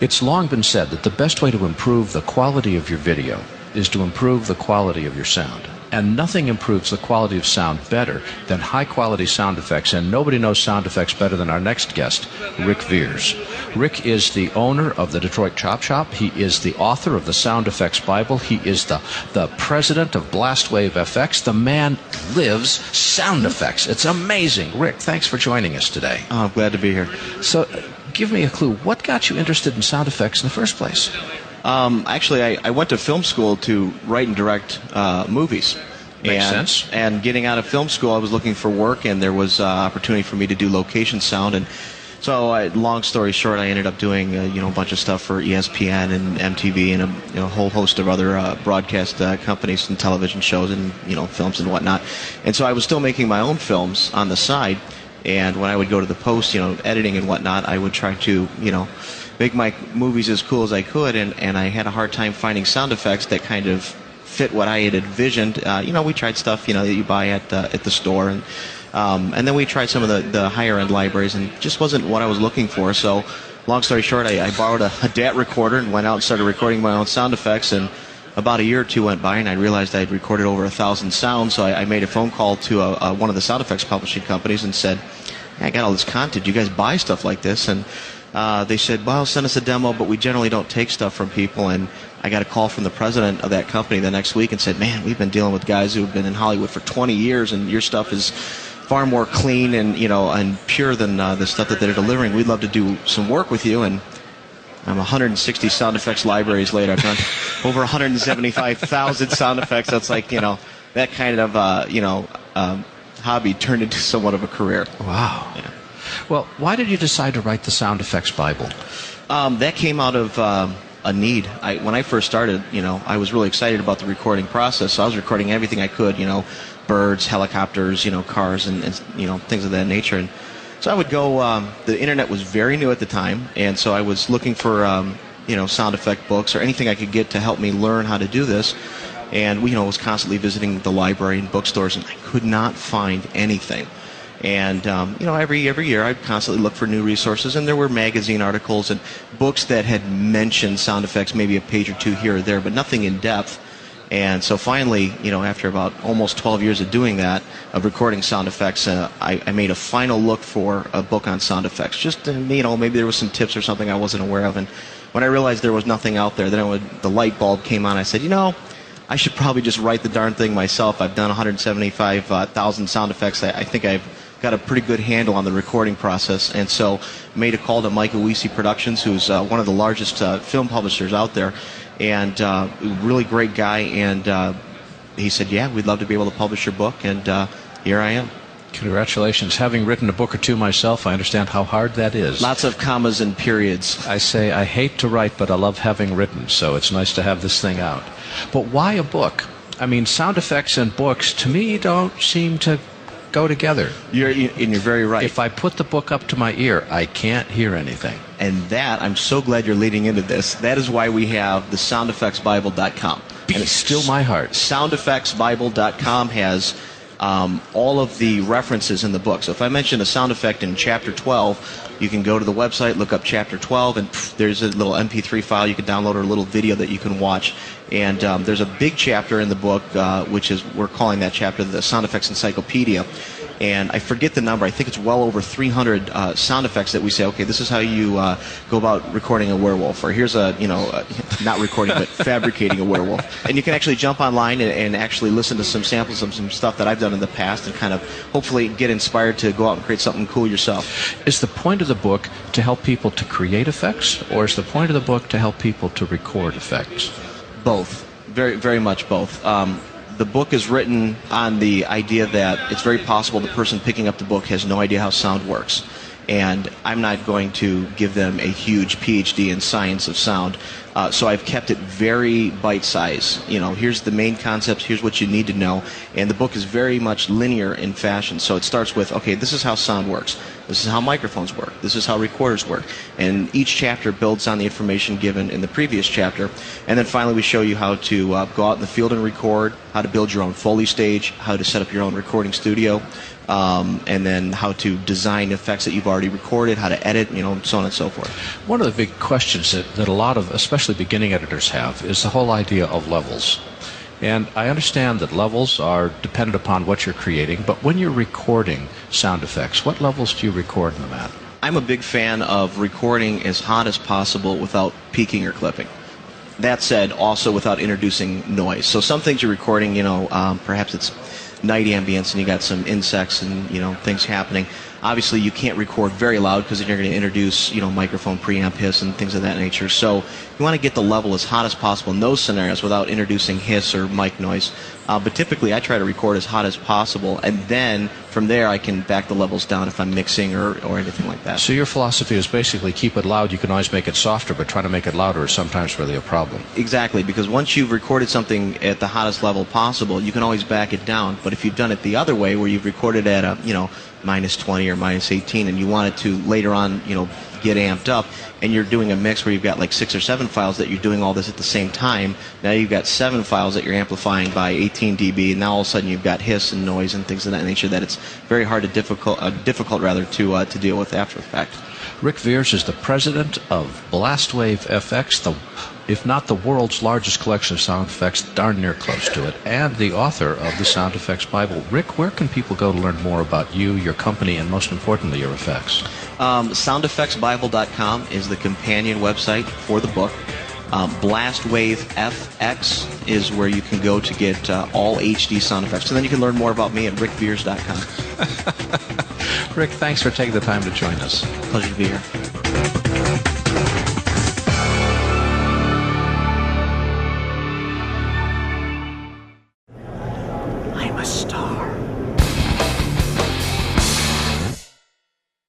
It's long been said that the best way to improve the quality of your video is to improve the quality of your sound. And nothing improves the quality of sound better than high-quality sound effects, and nobody knows sound effects better than our next guest, Rick Viers. Rick is the owner of the Detroit Chop Shop. He is the author of the Sound Effects Bible. He is the president of Blastwave FX. The man lives sound effects. It's amazing. Rick, thanks for joining us today. Oh, I'm glad to be here. So, give me a clue. What got you interested in sound effects in the first place? Actually, I went to film school to write and direct movies. Makes sense. And getting out of film school, I was looking for work, and there was opportunity for me to do location sound. And so, long story short, I ended up doing a bunch of stuff for ESPN and MTV and a whole host of other broadcast companies and television shows and films and whatnot. And so I was still making my own films on the side. And when I would go to the post, editing and whatnot, I would try to make my movies as cool as I could, and I had a hard time finding sound effects that kind of fit what I had envisioned. We tried stuff, that you buy at the store, and then we tried some of the higher end libraries, and it just wasn't what I was looking for. So, long story short, I borrowed a DAT recorder and went out and started recording my own sound effects, and about a year or two went by, and I realized I'd recorded over 1,000 sounds, so I made a phone call to one of the sound effects publishing companies and said, hey, I got all this content, you guys buy stuff like this? And they said, well, send us a demo, but we generally don't take stuff from people. And I got a call from the president of that company the next week and said, man, we've been dealing with guys who have been in Hollywood for 20 years, and your stuff is far more clean and and pure than the stuff that they're delivering. We'd love to do some work with you. And I'm 160 sound effects libraries later. I've done over 175,000 sound effects. That's like, that kind of, hobby turned into somewhat of a career. Wow. Yeah. Well, why did you decide to write the Sound Effects Bible? That came out of a need. When I first started, I was really excited about the recording process, so I was recording everything I could, birds, helicopters, cars, and things of that nature. And so I would go, the internet was very new at the time, and so I was looking for, sound effect books or anything I could get to help me learn how to do this. And was constantly visiting the library and bookstores, and I could not find anything. And every year I'd constantly look for new resources, and there were magazine articles and books that had mentioned sound effects, maybe a page or two here or there, but nothing in depth. And so finally, after about almost 12 years of doing that, of recording sound effects, I made a final look for a book on sound effects. Just maybe there was some tips or something I wasn't aware of. And when I realized there was nothing out there, then the light bulb came on. I said, I should probably just write the darn thing myself. I've done 175,000 sound effects. I think I've got a pretty good handle on the recording process. And so made a call to Mike Awisi Productions, who's one of the largest film publishers out there, and really great guy. And he said, yeah, we'd love to be able to publish your book. And here I am. Congratulations. Having written a book or two myself, I understand how hard that is. Lots of commas and periods. I say I hate to write, but I love having written, so it's nice to have this thing out. But why a book? I mean, sound effects and books, to me, don't seem to go together. You're very right. If I put the book up to my ear, I can't hear anything. And that, I'm so glad you're leading into this. That is why we have the soundeffectsbible.com. And it's still my heart. Soundeffectsbible.com has all of the references in the book. So if I mention a sound effect in Chapter 12, you can go to the website, look up Chapter 12, and there's a little MP3 file you can download or a little video that you can watch. And there's a big chapter in the book, which is, we're calling that chapter the Sound Effects Encyclopedia. And I forget the number. I think it's well over 300 sound effects that we say, okay, this is how you go about recording a werewolf. Or here's not recording, but fabricating a werewolf. And you can actually jump online and actually listen to some samples of some stuff that I've done in the past and kind of hopefully get inspired to go out and create something cool yourself. Is the point of the book to help people to create effects, or is the point of the book to help people to record effects? Both. Very, very much both. The book is written on the idea that it's very possible the person picking up the book has no idea how sound works. And I'm not going to give them a huge PhD in science of sound. So I've kept it very bite-sized. Here's the main concepts, here's what you need to know. And the book is very much linear in fashion. So it starts with, okay, this is how sound works. This is how microphones work. This is how recorders work. And each chapter builds on the information given in the previous chapter. And then finally we show you how to go out in the field and record, how to build your own Foley stage, how to set up your own recording studio, and then how to design effects that you've already recorded, how to edit, so on and so forth. One of the big questions that a lot of, especially beginning editors, have is the whole idea of levels. And I understand that levels are dependent upon what you're creating, but when you're recording sound effects, what levels do you record them at? I'm a big fan of recording as hot as possible without peaking or clipping. That said, also without introducing noise. So some things you're recording, perhaps it's night ambience and you got some insects and things happening. Obviously, you can't record very loud because then you're going to introduce microphone preamp hiss and things of that nature. So you want to get the level as hot as possible in those scenarios without introducing hiss or mic noise. But typically, I try to record as hot as possible, and then from there I can back the levels down if I'm mixing or anything like that. So your philosophy is basically keep it loud. You can always make it softer, but trying to make it louder is sometimes really a problem. Exactly, because once you've recorded something at the hottest level possible, you can always back it down. But if you've done it the other way, where you've recorded at a minus 20 or minus 18, and you want it to later on get amped up, and you're doing a mix where you've got like 6 or 7 files that you're doing all this at the same time. Now you've got 7 files that you're amplifying by 18 dB, and now all of a sudden you've got hiss and noise and things of that nature that it's very hard to difficult to deal with after the fact. Rick Viers is the president of Blastwave FX, if not the world's largest collection of sound effects, darn near close to it, and the author of the Sound Effects Bible. Rick, where can people go to learn more about you, your company, and most importantly, your effects? SoundEffectsBible.com is the companion website for the book. Blastwave FX is where you can go to get all HD sound effects. And then you can learn more about me at rickviers.com. Rick, thanks for taking the time to join us. Pleasure to be here.